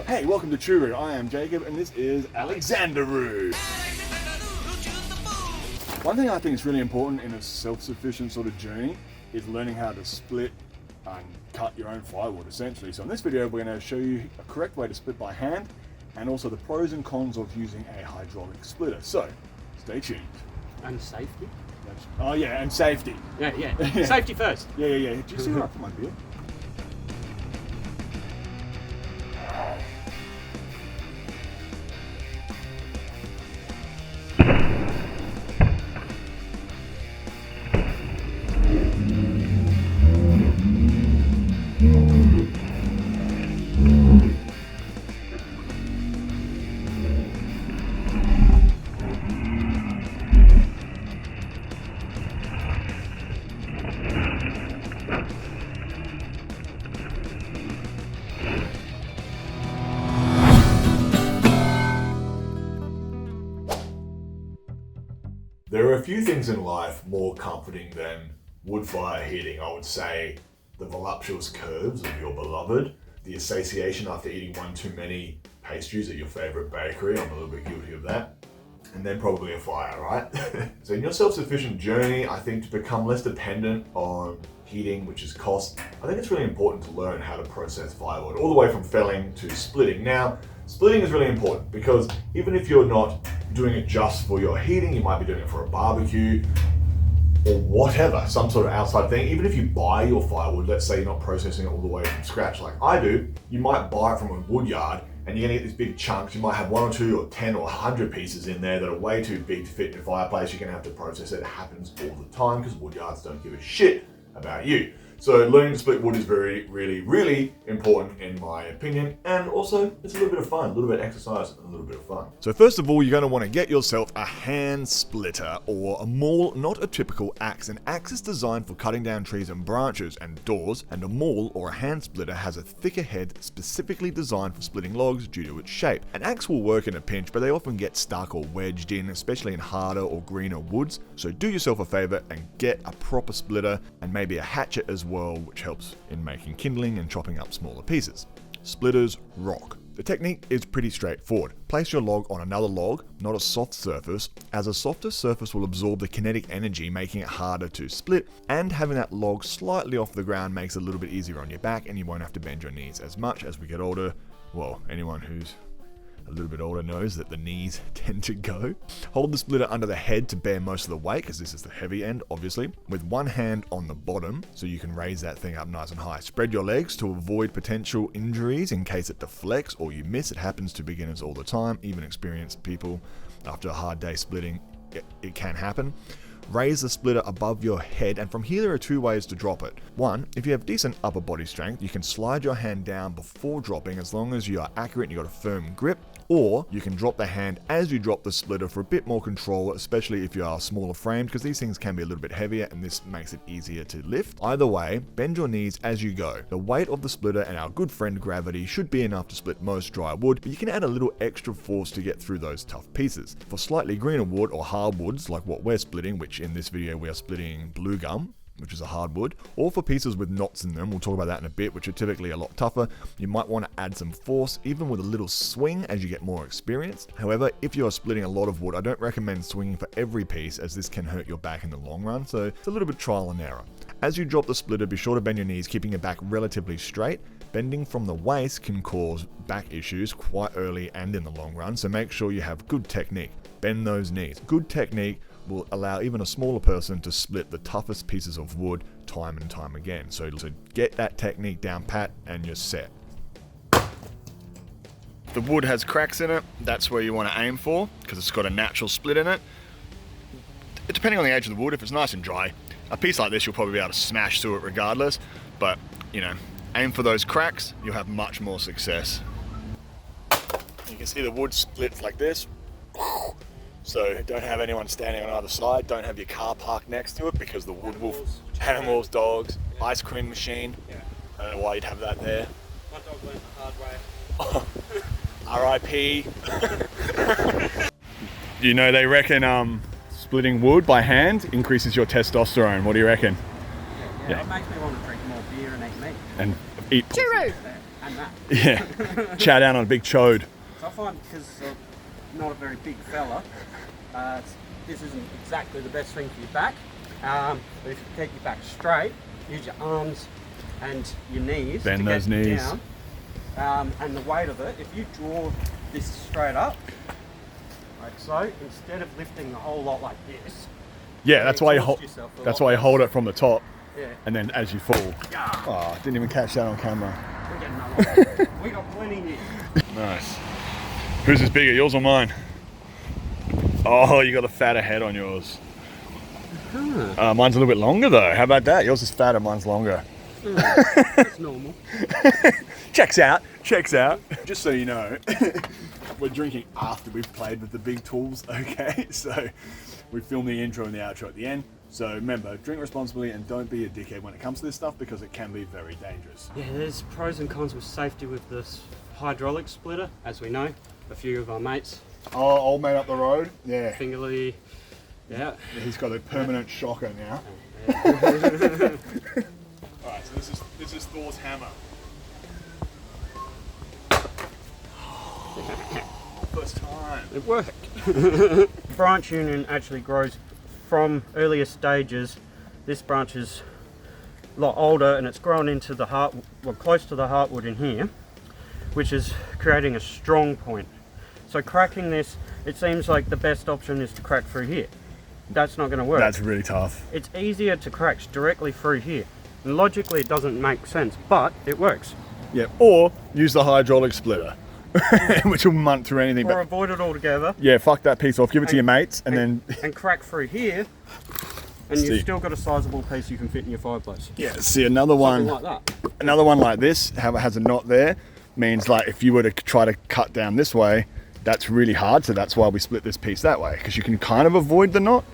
Hey, welcome to Choo. I am Jacob, and this is Alexanderu. One thing I think is really important in a self-sufficient sort of journey is learning how to split and cut your own firewood, essentially. So in this video, we're going to show you a correct way to split by hand, and also the pros and cons of using a hydraulic splitter. So, stay tuned. And safety? Oh yeah, and safety. Yeah. Safety first. Yeah. Do you see what I put my beer? There are a few things in life more comforting than wood fire heating. I would say the voluptuous curves of your beloved, the satiation after eating one too many pastries at your favorite bakery. I'm a little bit guilty of that. And then probably a fire, right? So in your self-sufficient journey, I think to become less dependent on heating, which is cost, I think it's really important to learn how to process firewood, all the way from felling to splitting. Now, splitting is really important because even if you're not doing it just for your heating, you might be doing it for a barbecue or whatever, some sort of outside thing. Even if you buy your firewood, let's say you're not processing it all the way from scratch like I do, you might buy it from a wood yard and you're gonna get these big chunks. You might have 1 or 2 or 10 or 100 pieces in there that are way too big to fit in your fireplace. You're gonna have to process it. It happens all the time because wood yards don't give a shit about you. So learning to split wood is really important in my opinion, and also it's a little bit of fun, a little bit of exercise, and a little bit of fun. So first of all, you're going to want to get yourself a hand splitter or a maul, not a typical axe. An axe is designed for cutting down trees and branches and doors, and a maul or a hand splitter has a thicker head specifically designed for splitting logs due to its shape. An axe will work in a pinch, but they often get stuck or wedged in, especially in harder or greener woods. So do yourself a favor and get a proper splitter and maybe a hatchet as well, which helps in making kindling and chopping up smaller pieces. Splitters rock. The technique is pretty straightforward. Place your log on another log, not a soft surface, as a softer surface will absorb the kinetic energy, making it harder to split, and having that log slightly off the ground makes it a little bit easier on your back and you won't have to bend your knees as much. As we get older, well, anyone who's a little bit older knows that the knees tend to go. Hold the splitter under the head to bear most of the weight, because this is the heavy end, obviously, with one hand on the bottom so you can raise that thing up nice and high. Spread your legs to avoid potential injuries in case it deflects or you miss. It happens to beginners all the time, even experienced people. After a hard day splitting, it can happen. Raise the splitter above your head, and from here there are 2 ways to drop it. One, if you have decent upper body strength, you can slide your hand down before dropping as long as you are accurate and you got a firm grip. Or you can drop the hand as you drop the splitter for a bit more control, especially if you are smaller framed, because these things can be a little bit heavier and this makes it easier to lift. Either way, bend your knees as you go. The weight of the splitter and our good friend gravity should be enough to split most dry wood, but you can add a little extra force to get through those tough pieces. For slightly greener wood or hardwoods like what we're splitting, which in this video we are splitting blue gum, which is a hardwood, or for pieces with knots in them, we'll talk about that in a bit, which are typically a lot tougher, you might want to add some force, even with a little swing as you get more experience. However, if you are splitting a lot of wood, I don't recommend swinging for every piece, as this can hurt your back in the long run, so it's a little bit trial and error. As you drop the splitter, be sure to bend your knees, keeping your back relatively straight. Bending from the waist can cause back issues quite early and in the long run, so make sure you have good technique. Bend those knees. Good technique will allow even a smaller person to split the toughest pieces of wood time and time again. So get that technique down pat and you're set. The wood has cracks in it. That's where you want to aim for because it's got a natural split in it. Depending on the age of the wood, if it's nice and dry, a piece like this you'll probably be able to smash through it regardless. But, you know, aim for those cracks, you'll have much more success. You can see the wood splits like this. So don't have anyone standing on either side. Don't have your car parked next to it because the wood will... Animals, dogs, ice cream machine. Yeah. I don't know why you'd have that there. My dog learned the hard way. R.I.P. You know, they reckon splitting wood by hand increases your testosterone. What do you reckon? Yeah. It makes me want to drink more beer and eat meat. And eat... Choo! and that. Yeah, chow down on a big chode. So I find because I'm not a very big fella, this isn't exactly the best thing for your back. But if you keep your back straight, use your arms and your knees Bend to those get knees. down. And the weight of it, if you draw this straight up, like so, instead of lifting the whole lot like this, Yeah, that's why you hold. exhaust yourself a That's lot why you less. hold it from the top, Yeah. and then as you fall. Oh, didn't even catch that on camera. We're getting another one. We got plenty here. Nice. Whose is bigger, yours or mine? Oh, you got a fatter head on yours. Mine's a little bit longer though. How about that? Yours is fatter, mine's longer. That's normal. Checks out. Just so you know, we're drinking after we've played with the big tools, okay? So we film the intro and the outro at the end. So remember, drink responsibly and don't be a dickhead when it comes to this stuff because it can be very dangerous. Yeah, there's pros and cons with safety with this hydraulic splitter, as we know. A few of our mates, Oh, old mate up the road? Yeah. Fingerly, yeah. He's got a permanent shocker now. Alright, so this is Thor's hammer. First time. It worked. Branch union actually grows from earlier stages. This branch is a lot older and it's grown into the heart, well, close to the heartwood in here, which is creating a strong point. So cracking this, it seems like the best option is to crack through here. That's not going to work. That's really tough. It's easier to crack directly through here. And logically it doesn't make sense, but it works. Yeah, or use the hydraulic splitter, which will munt through anything. Or But avoid it altogether yeah, fuck that piece off. Give it to your mates, and then and crack through here, and See. you've still got a sizable piece you can fit in your fireplace. yeah. See another one. Something like that. Another one like this, how it has a knot there, means like if you were to try to cut down this way, that's really hard. So that's why we split this piece that way, because you can kind of avoid the knot,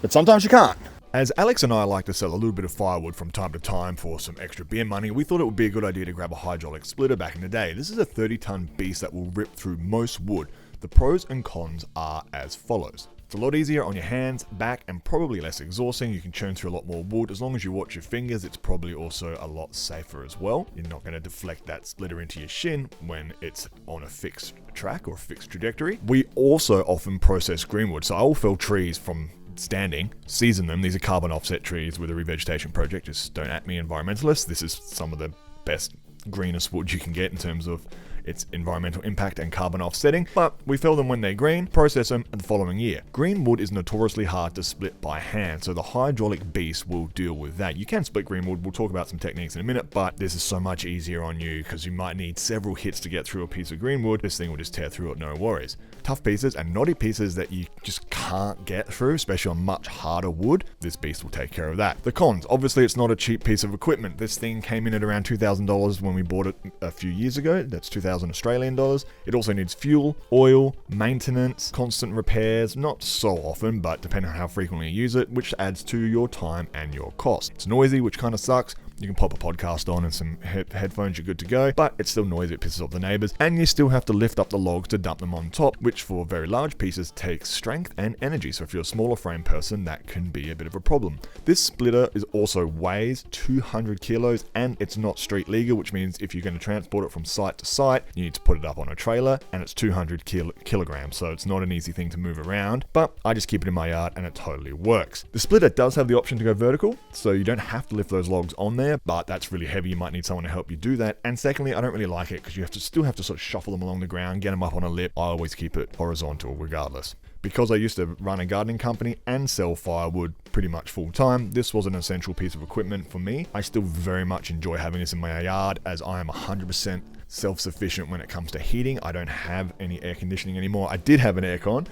but sometimes you can't. As Alex and I like to sell a little bit of firewood from time to time for some extra beer money, we thought it would be a good idea to grab a hydraulic splitter back in the day. This is a 30-ton beast that will rip through most wood. The pros and cons are as follows. It's a lot easier on your hands, back, and probably less exhausting. You can churn through a lot more wood. As long as you watch your fingers, it's probably also a lot safer as well. You're not going to deflect that splitter into your shin when it's on a fixed track or fixed trajectory. We also often process greenwood, so I will fell trees from standing, season them. These are carbon offset trees with a revegetation project. Just don't at me, environmentalists. This is some of the best, greenest wood you can get in terms of its environmental impact and carbon offsetting, but we fell them when they're green, process them, and the following year. Green wood is notoriously hard to split by hand, so the hydraulic beast will deal with that. You can split green wood, we'll talk about some techniques in a minute, but this is so much easier on you because you might need several hits to get through a piece of green wood. This thing will just tear through it, no worries. Tough pieces and knotty pieces that you just can't get through, especially on much harder wood, this beast will take care of that. The cons, obviously it's not a cheap piece of equipment. This thing came in at around $2,000 when we bought it a few years ago. That's 2,000 Australian dollars. It also needs fuel, oil, maintenance, constant repairs, not so often, but depending on how frequently you use it, which adds to your time and your cost. It's noisy, which kind of sucks. You can pop a podcast on and some headphones, you're good to go, but it's still noisy, it pisses off the neighbors, and you still have to lift up the logs to dump them on top, which for very large pieces takes strength and energy, so if you're a smaller frame person, that can be a bit of a problem. This splitter is also weighs 200 kilos, and it's not street legal, which means if you're going to transport it from site to site, you need to put it up on a trailer, and it's 200 kilograms, so it's not an easy thing to move around, but I just keep it in my yard, and it totally works. The splitter does have the option to go vertical, so you don't have to lift those logs on there, but that's really heavy. You might need someone to help you do that. And secondly, I don't really like it because you still have to sort of shuffle them along the ground, get them up on a lip. I always keep it horizontal regardless. Because I used to run a gardening company and sell firewood pretty much full time, this was an essential piece of equipment for me. I still very much enjoy having this in my yard as I am 100% self-sufficient when it comes to heating. I don't have any air conditioning anymore. I did have an aircon,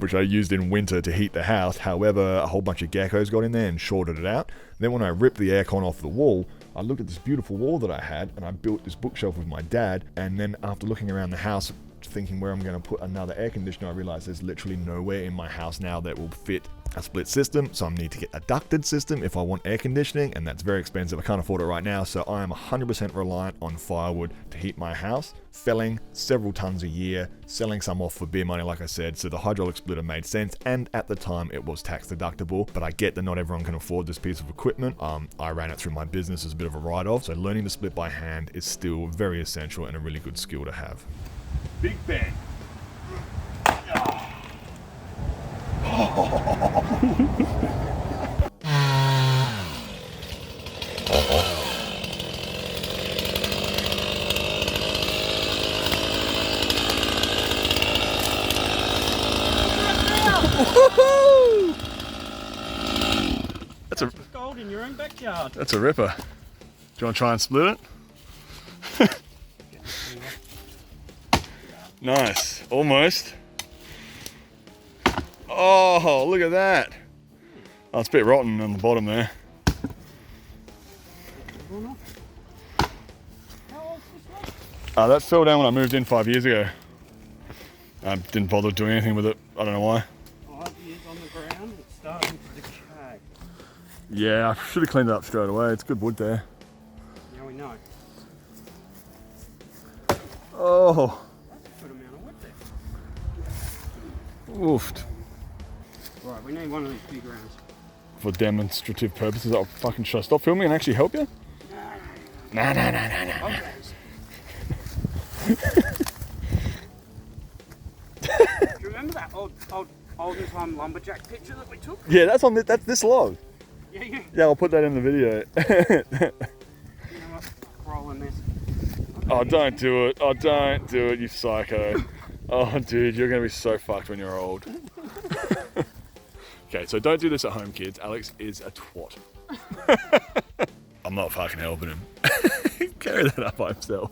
which I used in winter to heat the house. However, a whole bunch of geckos got in there and shorted it out. Then when I ripped the aircon off the wall, I looked at this beautiful wall that I had and I built this bookshelf with my dad. And then after looking around the house, thinking where I'm going to put another air conditioner, I realized there's literally nowhere in my house now that will fit a split system, so I need to get a ducted system if I want air conditioning, and that's very expensive. I can't afford it right now, so I am 100% reliant on firewood to heat my house, felling several tons a year, selling some off for beer money, like I said, so the hydraulic splitter made sense, and at the time it was tax deductible, but I get that not everyone can afford this piece of equipment. I ran it through my business as a bit of a write-off, so learning to split by hand is still very essential and a really good skill to have. Big Ben. That's gold in your own backyard. That's a ripper. Do you want to try and split it? Nice, almost. Oh, look at that. Oh, it's a bit rotten on the bottom there. That fell down when I moved in 5 years ago. I didn't bother doing anything with it. I don't know why. 5 years on the ground, it's starting to decay. Yeah, I should have cleaned it up straight away. It's good wood there. Now we know. Oh. That's a good amount of wood there. Oofed. Right, we need one of these big rounds. For demonstrative purposes, I'll fucking should I stop filming and actually help you? No. Do you remember that olden time lumberjack picture that we took? Yeah, that's this log. Yeah. Yeah, I'll put that in the video. You know what? Rolling this. Oh, don't do it. Oh, don't do it, you psycho. Oh, dude, you're going to be so fucked when you're old. Okay, so don't do this at home, kids. Alex is a twat. I'm not fucking helping him. Carry that up by himself.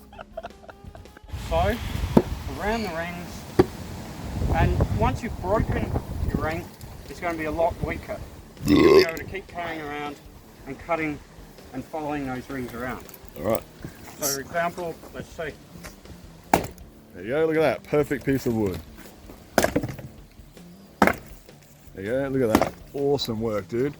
So, around the rings, and once you've broken your ring, it's going to be a lot weaker. You'll be able to keep carrying around and cutting and following those rings around. Alright. So, for example, let's see. There you go, look at that. Perfect piece of wood. There you go, look at that. Awesome work, dude.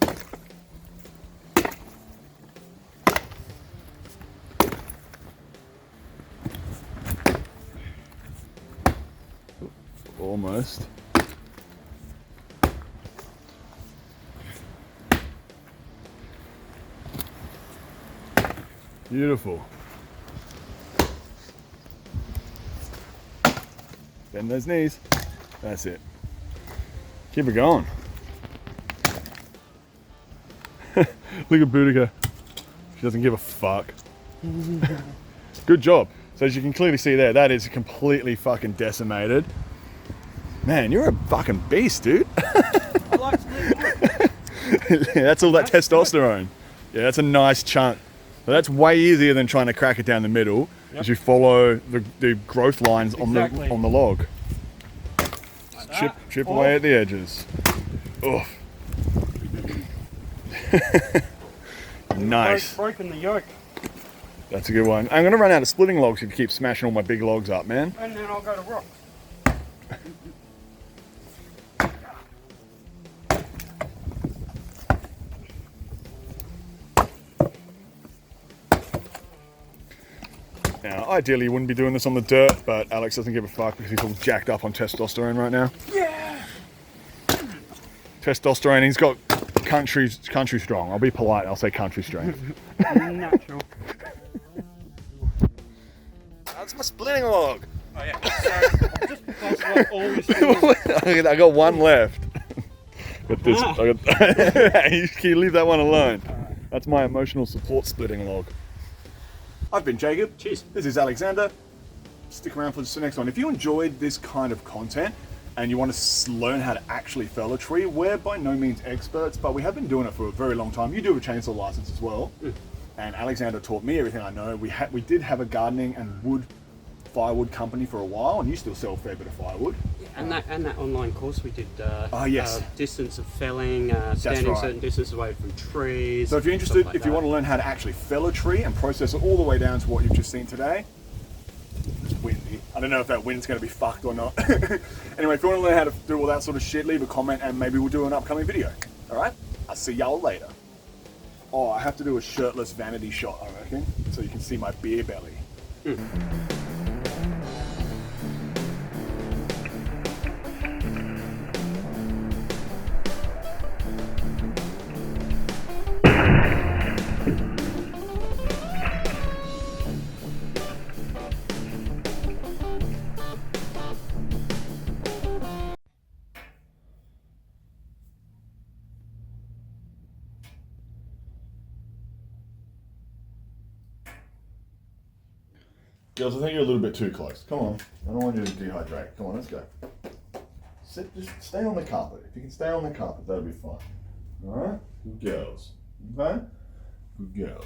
Almost. Beautiful. Bend those knees. That's it. Keep it going. Look at Boudica. She doesn't give a fuck. Good job. So as you can clearly see there, that is completely fucking decimated. Man, you're a fucking beast, dude. I like splitting wood. Yeah, that's all that testosterone. Yeah, that's a nice chunk. So that's way easier than trying to crack it down the middle, as you follow the growth lines on the log. Like chip away at the edges. Oof. Nice. Broken the yoke. That's a good one. I'm gonna run out of splitting logs if you keep smashing all my big logs up, man. And then I'll go to rocks. Now, ideally you wouldn't be doing this on the dirt, but Alex doesn't give a fuck because he's all jacked up on testosterone right now. Yeah! Testosterone, he's got country strong. I'll be polite, I'll say country strength. Natural. That's my splitting log. Oh yeah, so just because like always I got one left. Got this. You leave that one alone. That's my emotional support splitting log. I've been Jacob. Cheers. This is Alexander. Stick around for the next one. If you enjoyed this kind of content and you want to learn how to actually fell a tree, we're by no means experts, but we have been doing it for a very long time. You do have a chainsaw license as well. And Alexander taught me everything I know. We did have a gardening and firewood company for a while, and you still sell a fair bit of firewood. And that online course we did. Yes. Distance of felling, standing right. certain distance away from trees. So if you're interested, like if you want to learn how to actually fell a tree and process it all the way down to what you've just seen today, it's windy. I don't know if that wind's going to be fucked or not. Anyway, if you want to learn how to do all that sort of shit, leave a comment and maybe we'll do an upcoming video. Alright? I'll see y'all later. Oh, I have to do a shirtless vanity shot, I reckon, so you can see my beer belly. Girls, I think you're a little bit too close. Come on. I don't want you to dehydrate. Come on, let's go. Just stay on the carpet. If you can stay on the carpet, that'll be fine. Alright? Good girls. Okay? Good girls.